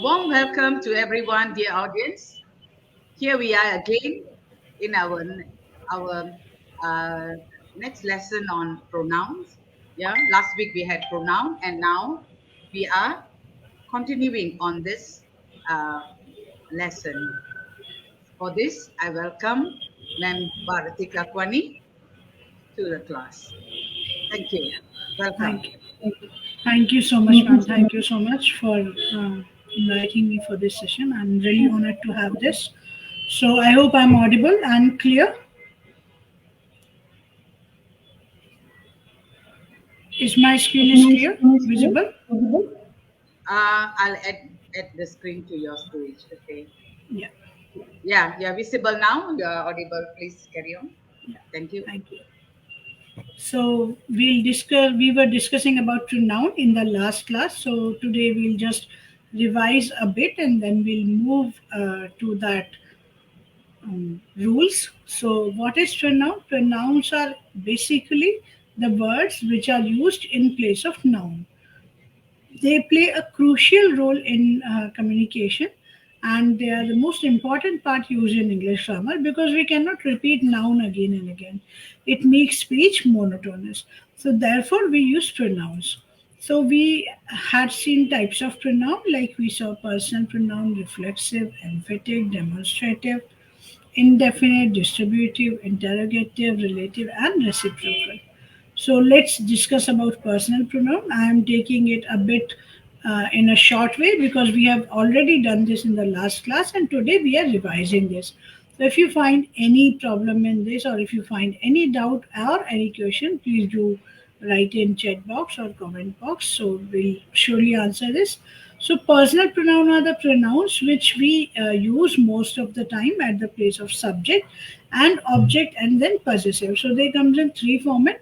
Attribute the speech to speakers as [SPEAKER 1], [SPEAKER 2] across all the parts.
[SPEAKER 1] warm welcome to everyone, dear audience. Here we are again in our uh, next lesson on pronouns. Yeah, last week we had pronoun, and now we are continuing on this uh, lesson. For this, I welcome Ma'am Bharatika Kwani to the class. Thank you. Welcome.
[SPEAKER 2] Thank you. Thank you so much, ma'am. Thank you so much for inviting me for this session. I'm really honored to have this. So I hope I'm audible and clear. Is my screen is clear, visible?
[SPEAKER 1] I'll add the screen to your storage. Okay.
[SPEAKER 2] Yeah,
[SPEAKER 1] Yeah, you're visible now. You're audible. Please carry on.
[SPEAKER 2] yeah.
[SPEAKER 1] Thank you.
[SPEAKER 2] Thank you. So we'll discuss. We were discussing about pronoun in the last class. So today we'll just revise a bit and then we'll move to that rules. So, what is pronoun? Pronouns are basically the words which are used in place of noun. They play a crucial role in communication, and they are the most important part used in English grammar because we cannot repeat noun again and again. It makes speech monotonous. So, therefore, we use pronouns. So, we had seen types of pronoun like we saw personal pronoun, reflexive, emphatic, demonstrative, indefinite, distributive, interrogative, relative, and reciprocal. So let's discuss about personal pronoun. I am taking it a bit in a short way because we have already done this in the last class and today we are revising this. So if you find any problem in this or if you find any doubt or any question, please do write in chat box or comment box. So we'll surely answer this. So personal pronoun are the pronouns which we use most of the time at the place of subject and object and then possessive. So they comes in three format.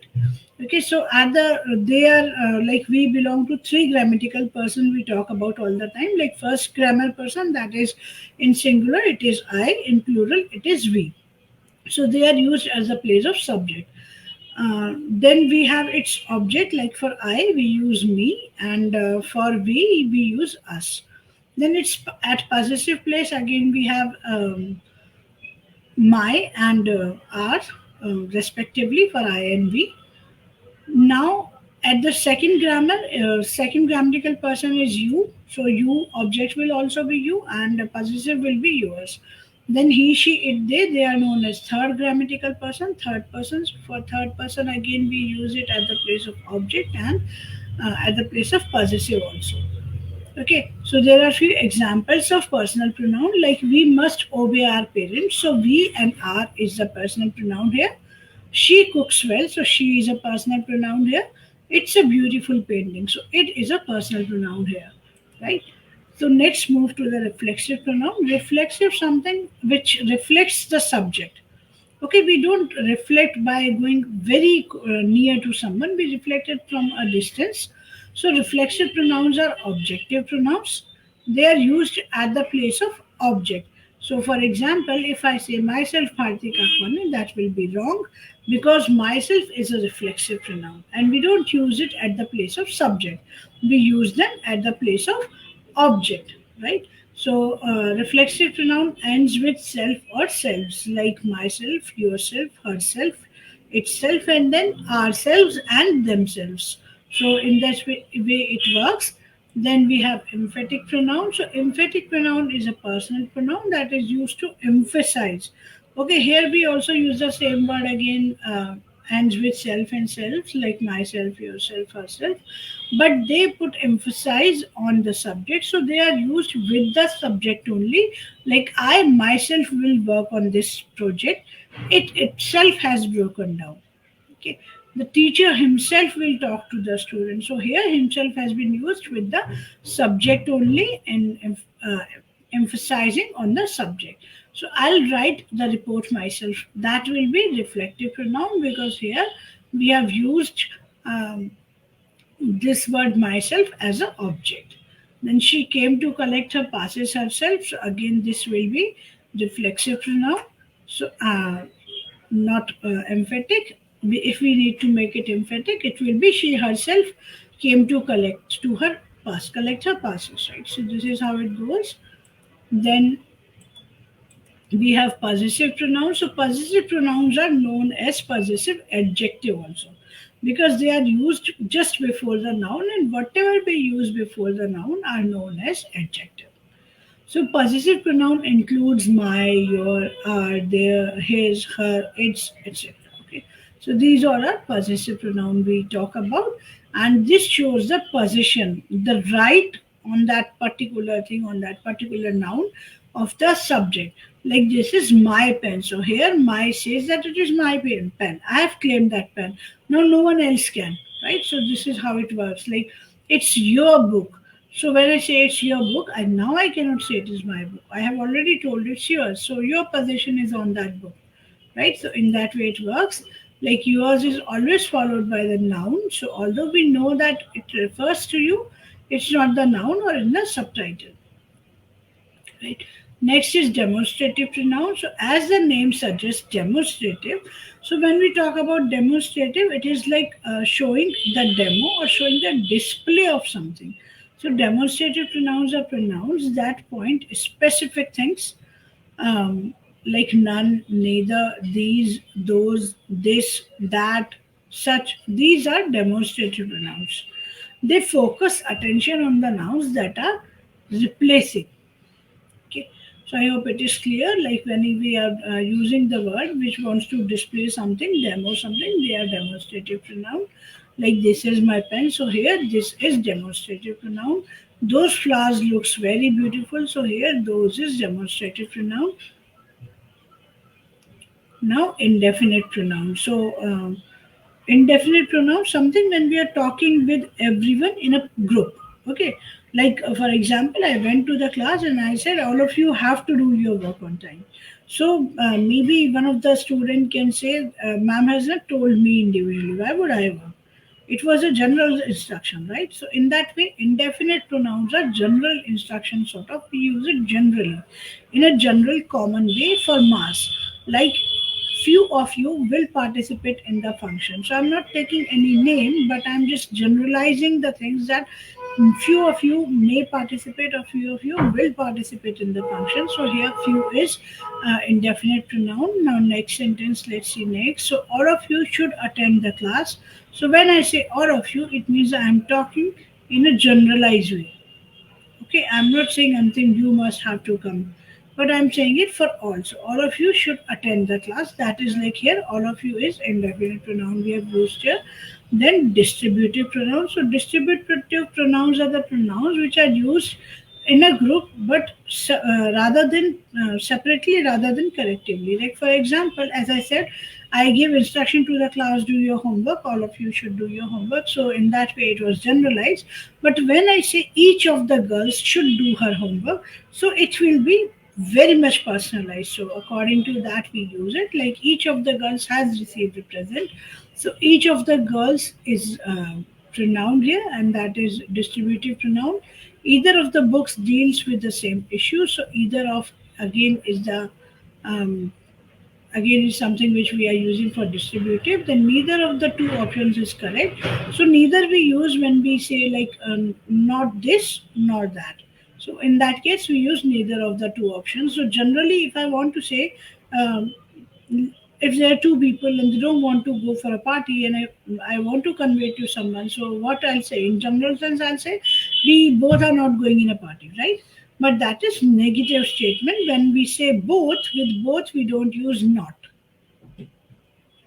[SPEAKER 2] Okay, so at the they are like we belong to three grammatical person we talk about all the time. Like first grammar person, that is in singular it is I, in plural it is we. So they are used as a place of subject. Then we have its object, like for I we use me and for we use us. Then it's at possessive place again we have my and our respectively for I and we. Now, at the second grammar, second grammatical person is you. So you object will also be you, and the possessive will be yours. Then he, she, it, they are known as third grammatical person. Third persons for third person again we use it at the place of object and at the place of possessive also. Okay, so there are few examples of personal pronoun like we must obey our parents. So we and our is the personal pronoun here. She cooks well, so she is a personal pronoun here. It's a beautiful painting, so it is a personal pronoun here, right? So let's move to the reflexive pronoun. Reflexive something which reflects the subject. Okay, we don't reflect by going very near to someone, we reflect it from a distance. So reflexive pronouns are objective pronouns. They are used at the place of object. So for example, if I say myself Bharti Kakwani, that will be wrong because myself is a reflexive pronoun and we don't use it at the place of subject. We use them at the place of object, right? So, reflexive pronoun ends with self or selves, like myself, yourself, herself, itself, and then ourselves and themselves. So, in that way it works. Then we have emphatic pronoun. So, emphatic pronoun is a personal pronoun that is used to emphasize. Okay, here we also use the same word again, ends with self and selves, like myself, yourself, herself, but they put emphasis on the subject, so they are used with the subject only. Like I myself will work on this project, it itself has broken down. Okay, the teacher himself will talk to the student, so here himself has been used with the subject only and emphasizing on the subject. So I'll write the report myself, that will be reflective pronoun because here we have used this word myself as an object. Then she came to collect her passes herself. So again, this will be reflexive pronoun. So not emphatic. If we need to make it emphatic, it will be she herself came to collect to her pass. Collector passes, right? So this is how it goes. Then we have possessive pronouns. So possessive pronouns are known as possessive adjective also, because they are used just before the noun, and whatever they use before the noun are known as adjective. So possessive pronoun includes my, your, our, their, his, her, its, etc. Okay. So these all are possessive pronoun we talk about, and this shows the possession, the right on that particular thing, on that particular noun of the subject. Like this is my pen. So here my says that it is my pen. I have claimed that pen. Now no one else can. Right? So this is how it works. Like it's your book. So when I say it's your book, I now I cannot say it is my book. I have already told it's yours. So your possession is on that book, right? So in that way it works. Like yours is always followed by the noun. So although we know that it refers to you, it's not the noun or in the subtitle, right? Next is demonstrative pronoun. So as the name suggests, demonstrative. So when we talk about demonstrative, it is like showing the demo or showing the display of something. So demonstrative pronouns are pronouns that point specific things, um, like none, neither, these, those, this, that, such. These are demonstrative pronouns. They focus attention on the nouns that are replacing. Okay, so I hope it is clear. Like when we are using the word which wants to display something, demo something, they are demonstrative pronoun. Like this is my pen, so here this is demonstrative pronoun. Those flowers looks very beautiful, so here those is demonstrative pronoun. Now indefinite pronoun. So indefinite pronoun something when we are talking with everyone in a group. Okay, like for example, I went to the class and I said all of you have to do your work on time. So maybe one of the student can say, ma'am has not told me individually, why would I work? It was a general instruction, right? So in that way, indefinite pronouns are general instructions, sort of. We use it generally, in a general common way for mass. Like few of you will participate in the function. So I'm not taking any name, but I'm just generalizing the things that few of you may participate or few of you will participate in the function. So here few is indefinite pronoun. Now next sentence, let's see next. So all of you should attend the class. So when I say all of you, it means I am talking in a generalized way. Okay, I'm not saying anything you must have to come, but I'm saying it for all. So all of you should attend the class. That is like here, all of you is indefinite pronoun we have used here. Then distributive pronouns. So distributive pronouns are the pronouns which are used in a group, but rather than separately rather than collectively. Like for example, as I said, I give instruction to the class, do your homework, all of you should do your homework. So in that way it was generalized. But when I say each of the girls should do her homework, so it will be very much personalized. So according to that we use it. Like each of the girls has received a present, so each of the girls is pronoun here, and that is distributive pronoun. Either of the books deals with the same issue, so either of again is the um, again is something which we are using for distributive. Then neither of the two options is correct, so neither we use when we say like not this nor that. So in that case we use neither of the two options. So generally if I want to say, um, if there are two people and they don't want to go for a party, and I want to convey to someone, so what I'll say in general sense, I'll say we both are not going in a party, right? But that is negative statement. When we say both, with both we don't use not.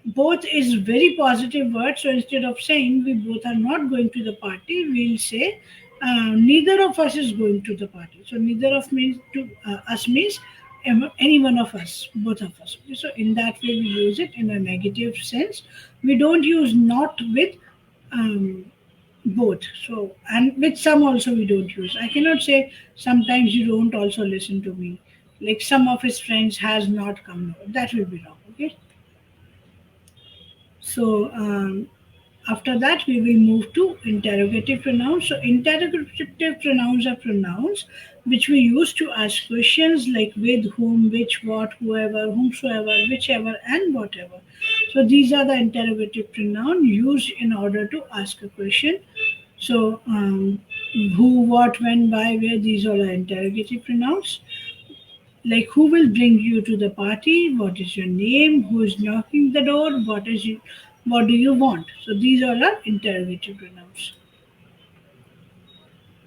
[SPEAKER 2] Both is very positive word, so instead of saying we both are not going to the party, we'll say neither of us is going to the party. So neither of means to us means any one of us, both of us. Okay, so in that way we use it in a negative sense. We don't use not with um, both. So and with some also we don't use. I cannot say sometimes you don't also listen to me, like some of his friends has not come. That will be wrong. Okay. So after that, we will move to interrogative pronouns. So interrogative pronouns are pronouns which we use to ask questions like with, whom, which, what, whoever, whomsoever, whichever, and whatever. So these are the interrogative pronoun used in order to ask a question. So Who, what, when, why, where, these all are interrogative pronouns. Like who will bring you to the party, what is your name, who is knocking the door, what do you want. So these all are interrogative pronouns.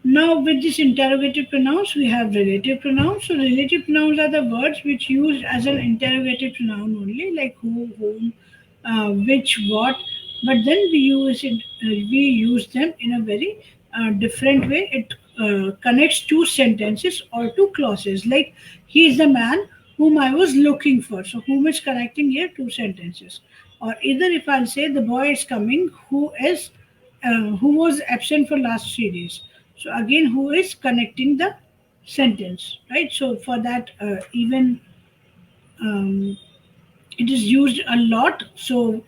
[SPEAKER 2] Now, with this interrogative pronouns, we have relative pronouns. So, relative pronouns are the words which used as an interrogative pronoun only, like who, whom, which, what. But then we use them in a very different way. It connects two sentences or two clauses. Like he is the man whom I was looking for. So, whom is connecting here two sentences. Or either if I'll say the boy is coming, who was absent for last 3 days. So again, who is connecting the sentence, right? So for that, even um, it is used a lot. So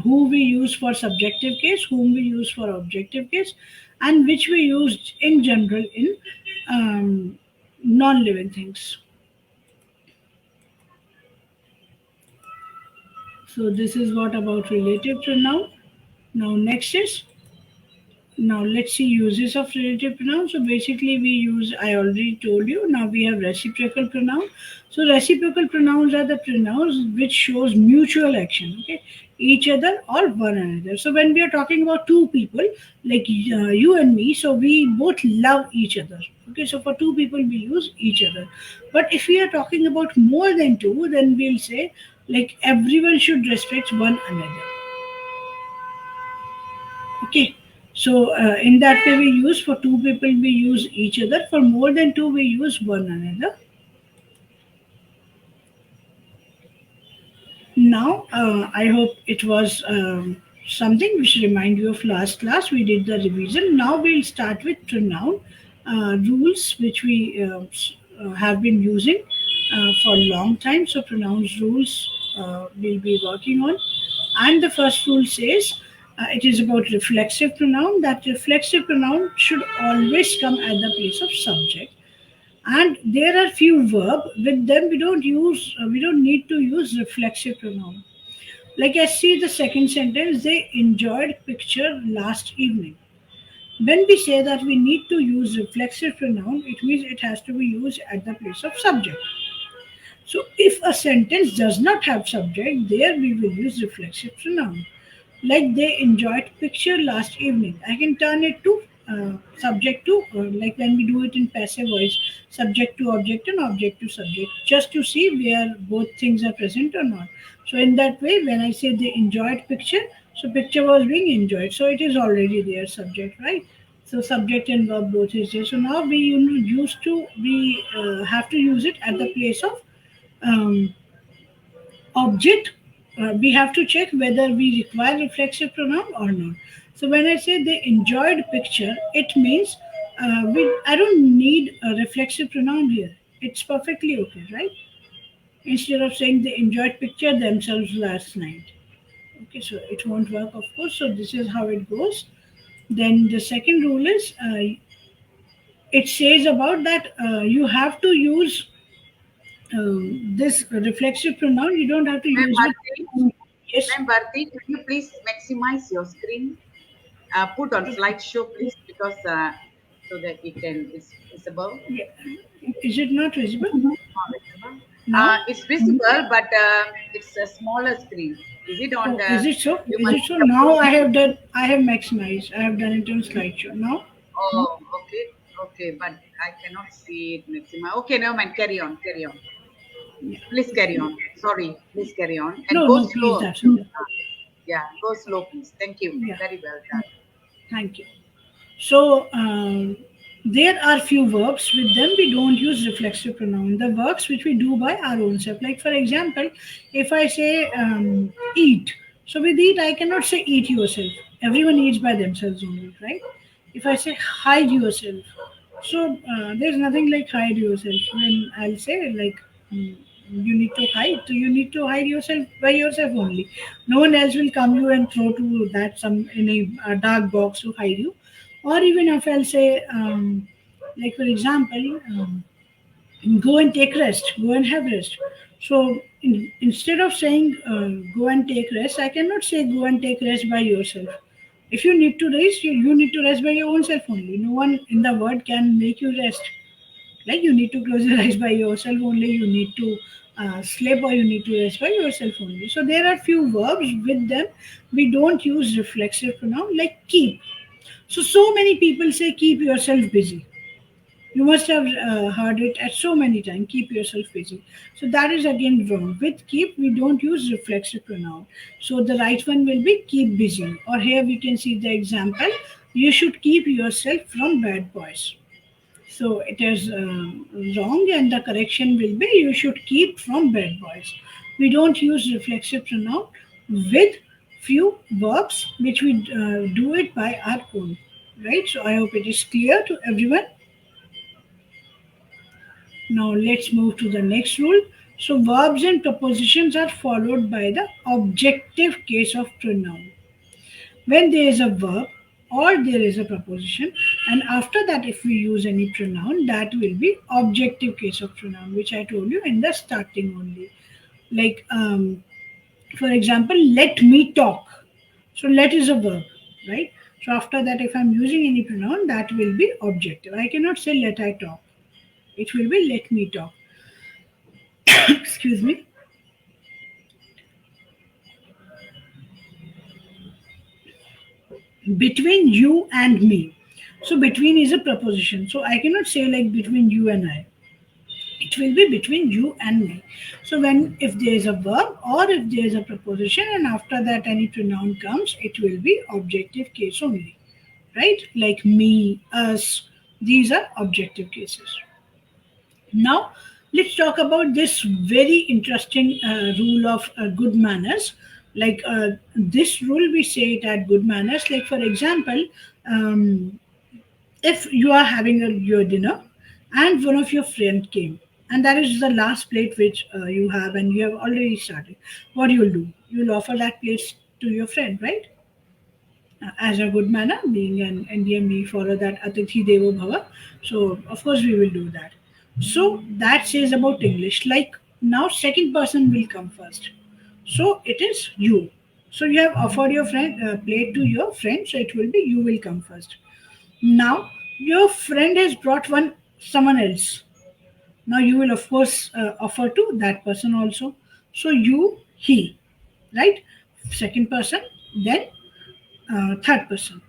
[SPEAKER 2] who we use for subjective case, whom we use for objective case, and which we use in general in non-living things. So this is what about relative pronoun. Now next is, now let's see uses of relative pronoun. So basically we use, I already told you, now we have reciprocal pronoun. So reciprocal pronouns are the pronouns which shows mutual action, okay, each other or one another. So when we are talking about two people, like you and me, so we both love each other. Okay, so for two people we use each other. But if we are talking about more than two, then we'll say like everyone should respect one another. Okay, so in that way we use, for two people we use each other, for more than two we use one another. Now, I hope it was something which remind you of last class. We did the revision. Now we'll start with pronoun rules, which we have been using for a long time. So pronouns rules we'll be working on. And the first rule says it is about reflexive pronoun. That reflexive pronoun should always come at the place of subject, and there are few verb with them we don't need to use reflexive pronoun. Like I see the second sentence, they enjoyed picture last evening. When we say that we need to use reflexive pronoun, it means it has to be used at the place of subject. So if a sentence does not have subject, there we will use reflexive pronoun. Like they enjoyed picture last evening. I can turn it to subject to, like when we do it in passive voice, subject to object and object to subject, just to see where both things are present or not. So in that way, when I say they enjoyed picture, so picture was being enjoyed. So it is already there, subject, right? So subject and verb both is there. So now we have to use it at the place of um, object. We have to check whether we require reflexive pronoun or not. So when I say they enjoyed picture, it means I don't need a reflexive pronoun here. It's perfectly okay, right? Instead of saying they enjoyed picture themselves last night. Okay, so it won't work, of course. So this is how it goes. Then the second rule is it says about that you have to use this reflexive pronoun. You don't have to
[SPEAKER 1] Ma'am
[SPEAKER 2] use with
[SPEAKER 1] Bharti,
[SPEAKER 2] yes.
[SPEAKER 1] Ma'am Bharti, could you please maximize your screen? Put on slideshow, please, because so that it's visible.
[SPEAKER 2] Yeah. Is it not visible
[SPEAKER 1] Not visible.
[SPEAKER 2] now?
[SPEAKER 1] It's visible, but it's a smaller screen. Is it on
[SPEAKER 2] Oh,
[SPEAKER 1] the?
[SPEAKER 2] is it so?
[SPEAKER 1] You
[SPEAKER 2] Is
[SPEAKER 1] must
[SPEAKER 2] it so?
[SPEAKER 1] see the
[SPEAKER 2] Now
[SPEAKER 1] full screen.
[SPEAKER 2] I have maximized. I have done it on slideshow. Now,
[SPEAKER 1] Oh, okay, okay, but I cannot see it maximum. Okay, never mind. Carry on, carry on.
[SPEAKER 2] yeah.
[SPEAKER 1] Please carry on. Sorry, please carry on and
[SPEAKER 2] No,
[SPEAKER 1] go
[SPEAKER 2] no, please,
[SPEAKER 1] slow.
[SPEAKER 2] that's okay.
[SPEAKER 1] Yeah, go slow, please. Thank you.
[SPEAKER 2] Yeah,
[SPEAKER 1] Very well done.
[SPEAKER 2] thank you. So there are few verbs with them we don't use reflexive pronoun. The verbs which we do by our own self. Like for example, if I say eat, so with eat I cannot say eat yourself. Everyone eats by themselves only, right? If I say hide yourself, so there's nothing like hide yourself. When I'll say like you need to hide, so you need to hide yourself by yourself only. No one else will come you and throw to that some in a dark box to hide you. Or even if I'll say, like for example, go and take rest, go and have rest. So instead of saying go and take rest, I cannot say go and take rest by yourself. If you need to rest, you need to rest by your own self only. No one in the world can make you rest. Like you need to close your eyes by yourself only. You need to sleep or you need to rest by yourself only. So there are few verbs with them. We don't use reflexive pronoun like keep. So many people say keep yourself busy. You must have heard it at so many times. Keep yourself busy. So that is again wrong. With keep, we don't use reflexive pronoun. So the right one will be keep busy. Or here we can see the example. You should keep yourself from bad boys. So it is wrong, and the correction will be you should keep from bad boys. We don't use reflexive pronoun with few verbs which we do it by our own. Right? So I hope it is clear to everyone. Now let's move to the next rule. So verbs and prepositions are followed by the objective case of pronoun. When there is a verb or there is a preposition, and after that if we use any pronoun, that will be objective case of pronoun, which I told you in the starting only. Like for example, let me talk. So let is a verb, right? So after that, if I'm using any pronoun, that will be objective. I cannot say let I talk. It will be let me talk. Excuse me. Between you and me. So between is a preposition. So I cannot say like between you and I. It will be between you and me. So when if there is a verb or if there is a preposition and after that any pronoun comes, it will be objective case only. Right? Like me, us. These are objective cases. Now, let's talk about this very interesting rule of good manners. Like this rule, we say it at good manners. Like, for example, um, if you are having your dinner and one of your friend came, and that is the last plate which you have, and you have already started, what you will do? You will offer that plate to your friend, right? As a good manner, being an Indian, we follow that Atithi Devo Bhava. So, of course, we will do that. So, that says about English. Like, now, second person will come first. So, it is you. So, you have offered your friend plate to your friend. So, it will be you will come first. Now, your friend has brought someone else. Now, you will, of course, offer to that person also. So, you, he, right? Second person, then third person.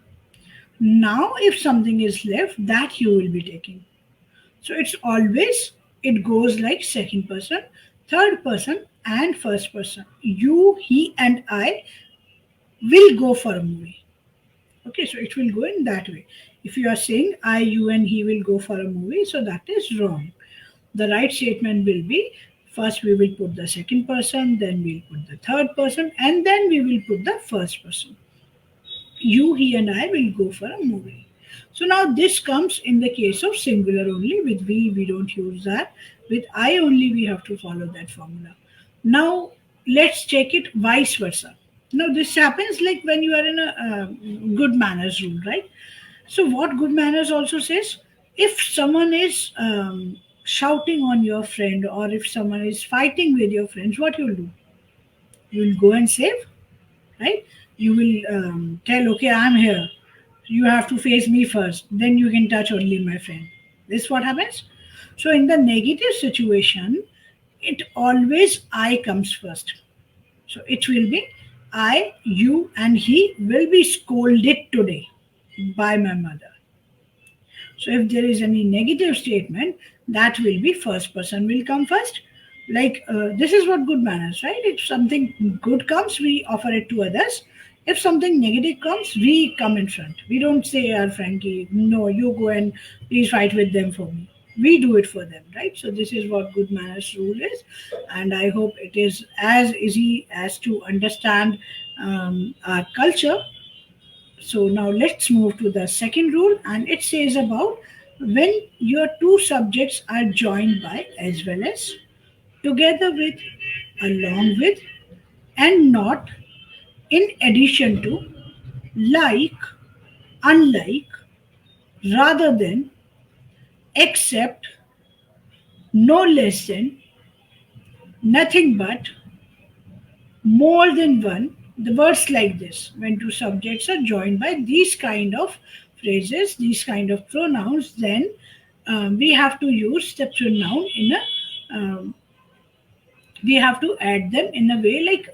[SPEAKER 2] Now, if something is left, that you will be taking. So it's always, it goes like second person, third person, and first person. You, he, and I will go for a movie. Okay, so it will go in that way. If you are saying I, you, and he will go for a movie, so that is wrong. The right statement will be first we will put the second person, then we'll put the third person, and then we will put the first person. You, he, and I will go for a movie. So now this comes in the case of singular only. With we don't use that. With I only, we have to follow that formula. Now let's check it vice versa. Now this happens like when you are in a good manners rule, right? So what good manners also says, if someone is shouting on your friend or if someone is fighting with your friends, what you'll do? You'll go and save, right? You will tell, okay, I'm here. You have to face me first. Then you can touch only my friend. This is what happens. So in the negative situation, it always I comes first. So it will be I, you, and he will be scolded today by my mother. So if there is any negative statement, that will be first person will come first. Like this is what good manners, right? If something good comes, we offer it to others. If something negative comes, we come in front. We don't say, Frankie, no, you go and please fight with them for me. We do it for them, right? So this is what good manners rule is, and I hope it is as easy as to understand our culture. So now let's move to the second rule, and it says about when your two subjects are joined by as well as, together with, along with, and not, in addition to, like, unlike, rather than, except, no less than, nothing but, more than one. the words like this, when two subjects are joined by these kind of phrases, these kind of pronouns, then we have to use the pronoun in a we have to add them in a way like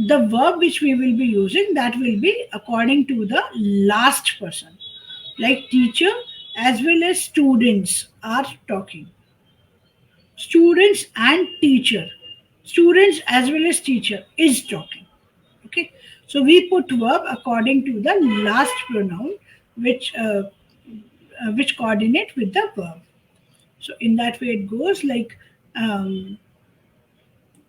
[SPEAKER 2] the verb which we will be using, that will be according to the last person, like teacher as well as students are talking, students and teacher, students as well as teacher is talking. Okay, so we put verb according to the last pronoun which coordinate with the verb. So in that way it goes like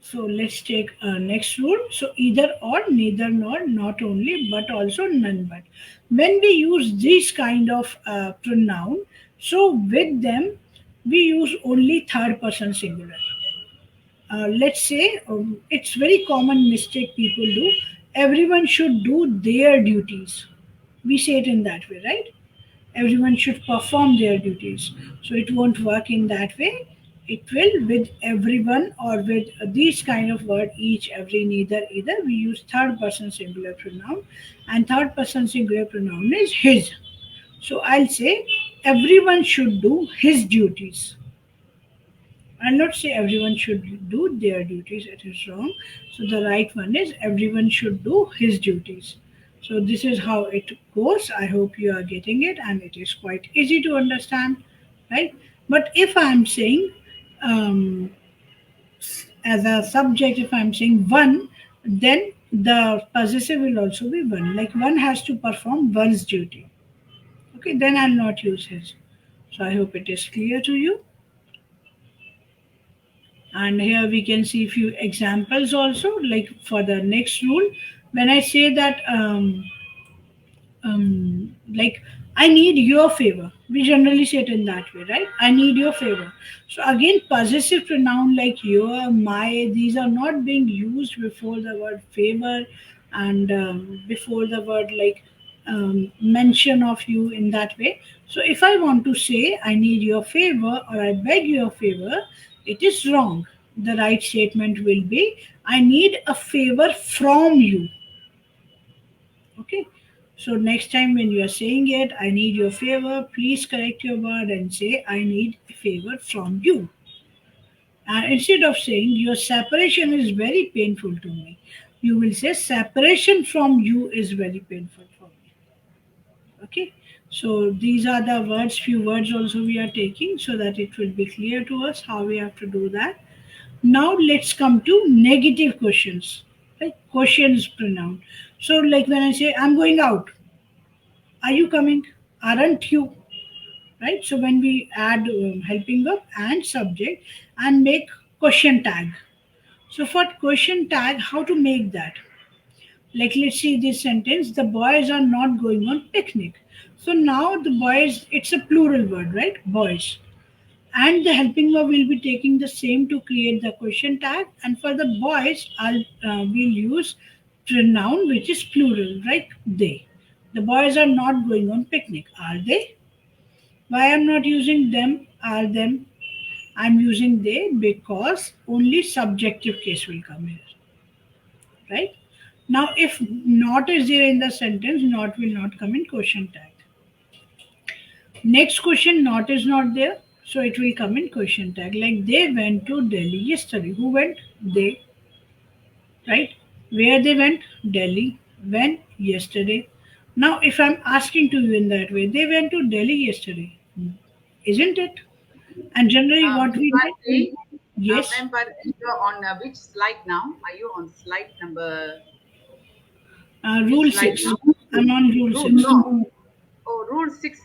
[SPEAKER 2] so let's take next rule. So either or, neither nor, not only, but also none but. When we use this kind of pronoun, so with them we use only third person singular. Let's say it's very common mistake people do. Everyone should do their duties. We say it in that way, right? Everyone should perform their duties. So it won't work in that way. It will with everyone or with these kind of word each, every, neither, either. We use third person singular pronoun, and third person singular pronoun is his. So I'll say everyone should do his duties. I'll not say everyone should do their duties, it is wrong. So the right one is everyone should do his duties. So this is how it goes. I hope you are getting it and it is quite easy to understand, right? But if I'm saying um, as a subject, if I'm saying one, then the possessive will also be one. Like one has to perform one's duty. Okay, then I'll not use his. So I hope it is clear to you. And here we can see few examples also, like for the next rule. When I say that like I need your favor, we generally say it in that way, right? I need your favor. So again, possessive pronoun like your, my, these are not being used before the word favor and before the word like mention of you in that way. So if I want to say I need your favor or I beg your favor, it is wrong. The right statement will be I need a favor from you. Okay. So next time when you are saying it, I need your favor, please correct your word and say, I need a favor from you. And instead of saying your separation is very painful to me, you will say separation from you is very painful for me. Okay. So these are the words, few words also we are taking so that it will be clear to us how we have to do that. Now let's come to negative questions. Like questions pronoun. So like when I say I'm going out, are you coming? Aren't you? Right? So when we add helping verb and subject and make question tag. So for question tag, how to make that? Like let's see this sentence: the boys are not going on picnic. So now the boys, it's a plural word, right? Boys. And the helping verb will be taking the same to create the question tag. And for the boys, we'll use pronoun which is plural, right? They. The boys are not going on picnic, are they? Why I'm not using them, are them? I'm using they because only subjective case will come here, right? Now, if not is there in the sentence, not will not come in question tag. Next question, not is not there, so it will come in question tag. Like they went to Delhi yesterday. Who went? They, right? Where they went? Delhi. When? Yesterday. Now, if I'm asking to you in that way, they went to Delhi yesterday, isn't it? And generally, what
[SPEAKER 1] Miss
[SPEAKER 2] we do,
[SPEAKER 1] Bharti,
[SPEAKER 2] yes,
[SPEAKER 1] Ma'am Bharti, you're on which slide now? Are you on slide number, which
[SPEAKER 2] rule
[SPEAKER 1] slide
[SPEAKER 2] 6.
[SPEAKER 1] now?
[SPEAKER 2] I'm on rule
[SPEAKER 1] Rule,
[SPEAKER 2] 6.
[SPEAKER 1] no. Oh, rule six,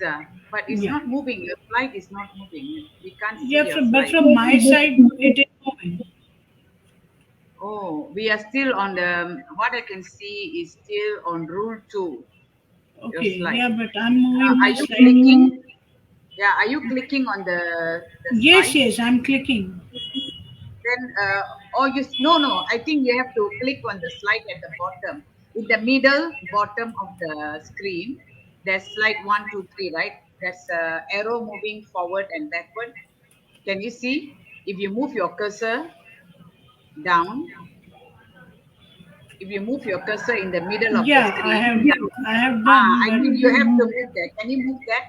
[SPEAKER 1] but it's
[SPEAKER 2] Yeah.
[SPEAKER 1] not moving. Your slide is not moving. We can't see
[SPEAKER 2] Yeah,
[SPEAKER 1] your
[SPEAKER 2] but
[SPEAKER 1] slide.
[SPEAKER 2] from my side, it is moving.
[SPEAKER 1] Oh, we are still on the, what I can see is still on rule two, your
[SPEAKER 2] Okay,
[SPEAKER 1] slide.
[SPEAKER 2] yeah, but I'm moving
[SPEAKER 1] Are
[SPEAKER 2] my
[SPEAKER 1] you
[SPEAKER 2] slide.
[SPEAKER 1] clicking? Yeah, are you clicking on the
[SPEAKER 2] Yes,
[SPEAKER 1] slide?
[SPEAKER 2] yes, I'm clicking.
[SPEAKER 1] Then, or you, no, no, I think you have to click on the slide at the bottom. In the middle bottom of the screen, there's slide one, two, three, right? There's a arrow moving forward and backward. Can you see? If you move your cursor down, If you move your cursor in the middle of the
[SPEAKER 2] Yeah,
[SPEAKER 1] screen,
[SPEAKER 2] I have
[SPEAKER 1] ah,
[SPEAKER 2] done,
[SPEAKER 1] I
[SPEAKER 2] but
[SPEAKER 1] think you have to move that. Can you move that?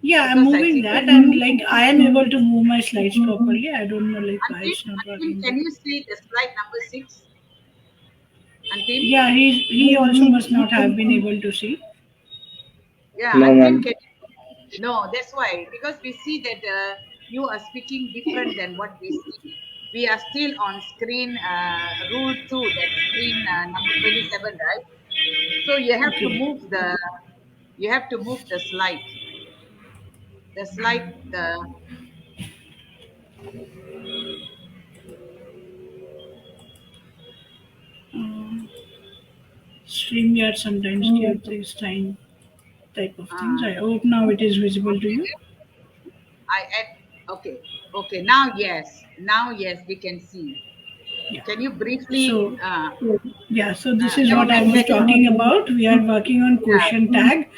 [SPEAKER 2] yeah, I'm
[SPEAKER 1] Because I
[SPEAKER 2] moving
[SPEAKER 1] think
[SPEAKER 2] that, and like I am able to move my slides properly. I don't know like why
[SPEAKER 1] Antim,
[SPEAKER 2] it's not
[SPEAKER 1] Antim,
[SPEAKER 2] working
[SPEAKER 1] can
[SPEAKER 2] there.
[SPEAKER 1] you see the slide number 6? Antim?
[SPEAKER 2] Yeah, he also must not have been able to see.
[SPEAKER 1] Yeah,
[SPEAKER 3] No,
[SPEAKER 1] Antim,
[SPEAKER 3] ma'am.
[SPEAKER 1] can no, that's why. Because we see that you are speaking different than what we see. We are still on screen rule 2, that screen number 27, right? So
[SPEAKER 2] Okay.
[SPEAKER 1] you have to move the slide. The slide,
[SPEAKER 2] Uh, StreamYard sometimes gives this time type of things.
[SPEAKER 1] uh,
[SPEAKER 2] I hope now it is visible to you.
[SPEAKER 1] okay, I add, okay, okay, now yes, we can see.
[SPEAKER 2] Yeah.
[SPEAKER 1] Can you briefly,
[SPEAKER 2] So yeah, so this is
[SPEAKER 1] can
[SPEAKER 2] what I was
[SPEAKER 1] you,
[SPEAKER 2] talking about. We are working on
[SPEAKER 1] yeah,
[SPEAKER 2] question tag.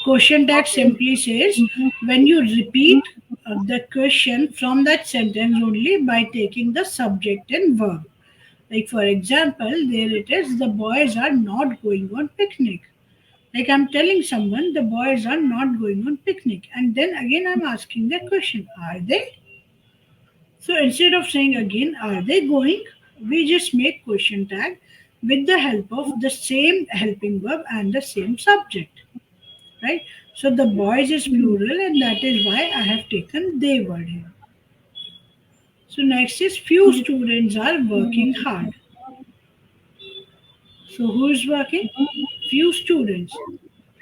[SPEAKER 2] Question tag
[SPEAKER 1] okay,
[SPEAKER 2] simply says when you repeat the question from that sentence only by taking the subject and verb. Like for example, there it is, the boys are not going on picnic. Like I'm telling someone the boys are not going on picnic, and then again I'm asking the question, are they? So instead of saying again, are they going? We just make question tag with the help of the same helping verb and the same subject, right? So the boys is plural, and that is why I have taken they word here. So next is few students are working hard. So who is working? Few students,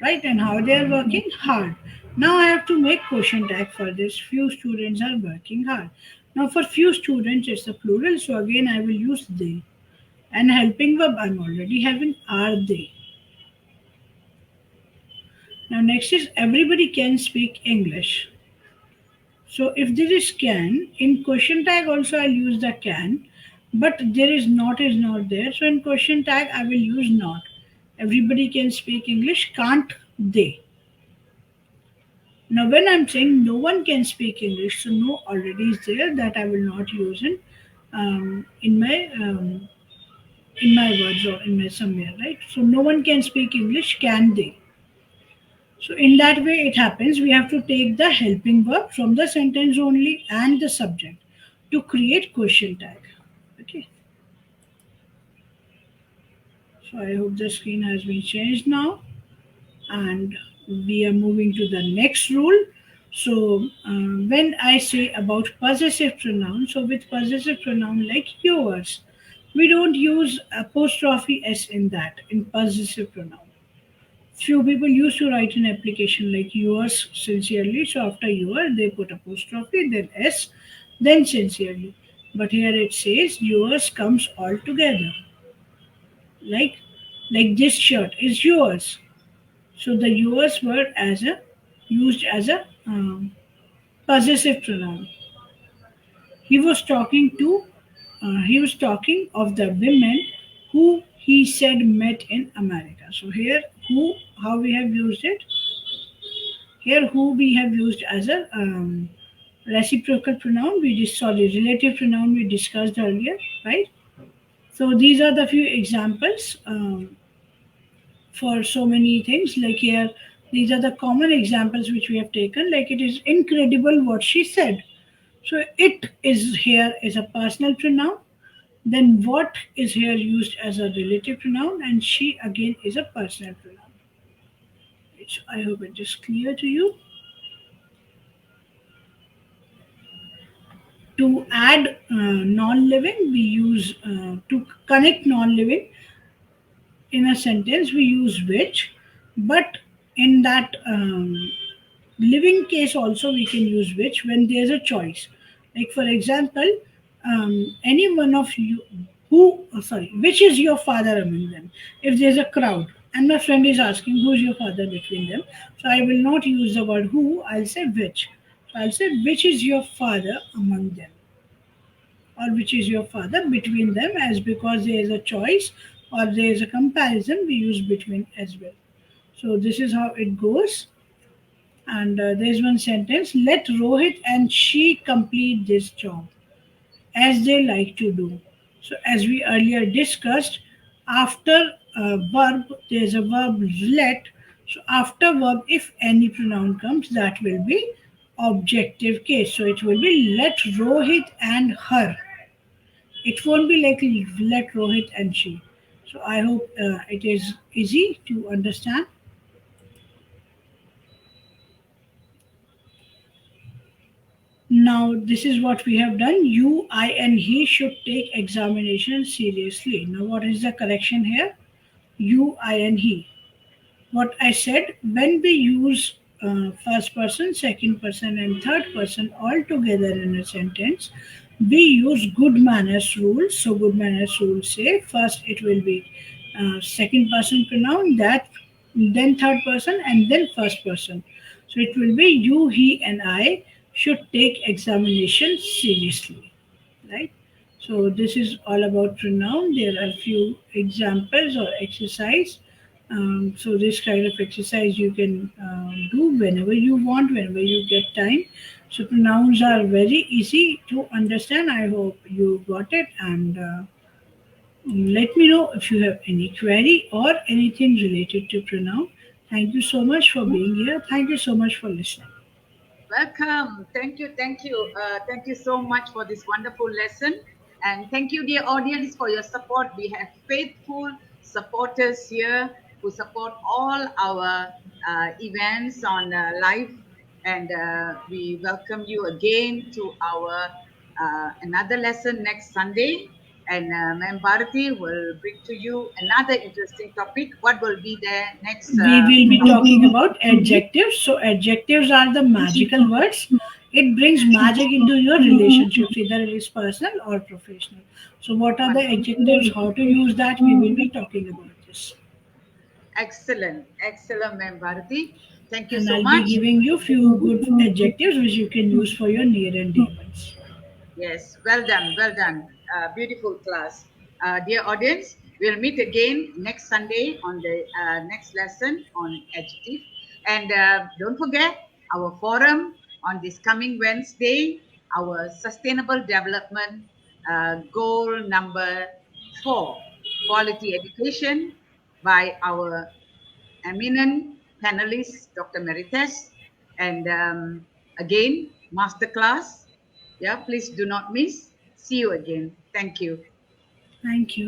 [SPEAKER 2] right? And how they are working hard. Now I have to make question tag for this. Few students are working hard. Now for few students it's a plural, so again I will use they. And helping verb I'm already having are they. Now next is everybody can speak English. So if there is can, in question tag also I'll use the can, but there is not there. So in question tag I will use not. Everybody can speak English, can't they? Now when I'm saying no one can speak English, so no already is there that I will not use in my words or in my somewhere, right? So no one can speak English, can they? So in that way it happens. We have to take the helping verb from the sentence only and the subject to create question tag. Okay. So I hope the screen has been changed now, and we are moving to the next rule. So when I say about possessive pronoun, so with possessive pronoun like yours, we don't use apostrophe s in that in possessive pronoun. Few people used to write an application like yours sincerely. So after your, they put apostrophe, then s, then sincerely. But here it says yours comes all together. Like this shirt is yours. So the yours word as a used as a possessive pronoun. He was talking to. He was talking of the women who he said met in America. So here, who, how we have used it? Here, who we have used as a reciprocal pronoun. We just saw the relative pronoun we discussed earlier, right? So these are the few examples for so many things. Like here, these are the common examples which we have taken. Like it is incredible what she said. So it is here is a personal pronoun. Then what is here used as a relative pronoun, and she again is a personal pronoun. Which I hope it is clear to you. To add non-living, we use to connect non-living in a sentence we use which, but in that living case also we can use which when there's a choice. Like for example, any one of you who sorry, which is your father among them? If there's a crowd and my friend is asking who's your father between them, so I will not use the word who, I'll say which. So I'll say which is your father among them, or which is your father between them, as because there is a choice or there is a comparison we use between as well. So this is how it goes. And there's one sentence, let Rohit and she complete this job as they like to do. So as we earlier discussed, After verb, there's a verb let. So after verb, if any pronoun comes, that will be objective case. So it will be let Rohit and her. It won't be like let Rohit and she. So I hope it is easy to understand. Now this is what we have done. You, I, and he should take examination seriously. Now what is the correction here? You, I, and he. What I said, when we use first person, second person, and third person all together in a sentence, we use good manners rules. So, good manners rules say first it will be second person pronoun, that then third person, and then first person. So, it will be you, he, and I should take examination seriously, right? So this is all about pronoun. There are a few examples or exercise. So this kind of exercise you can do whenever you want, whenever you get time. So pronouns are very easy to understand. I hope you got it, and let me know if you have any query or anything related to pronoun. Thank you so much for being here. Thank you so much for listening.
[SPEAKER 1] Welcome. Thank you so much for this wonderful lesson. And thank you, dear audience, for your support. We have faithful supporters here who support all our events on live. And we welcome you again to our another lesson next Sunday. And Ma'am Bharati will bring to you another interesting topic. What will be there next
[SPEAKER 2] We will be
[SPEAKER 1] topic?
[SPEAKER 2] talking about adjectives. So, adjectives are the magical words. It brings magic into your relationships, either it is personal or professional. So, what are the
[SPEAKER 1] Wonderful.
[SPEAKER 2] adjectives? How to use that? We will be talking about this.
[SPEAKER 1] Excellent. Excellent, Ma'am Bharati. Thank you
[SPEAKER 2] And
[SPEAKER 1] so
[SPEAKER 2] I'll be
[SPEAKER 1] much.
[SPEAKER 2] giving you few good adjectives which you can use for your near and dear ones.
[SPEAKER 1] Yes, well done, well done. Beautiful class. Dear audience, we'll meet again next Sunday on the next lesson on adjective. And don't forget our forum on this coming Wednesday, our sustainable development goal number 4, quality education by our eminent panelist, Dr. Merites, and again, masterclass. Yeah, please do not miss. See you again. Thank you.
[SPEAKER 2] Thank you.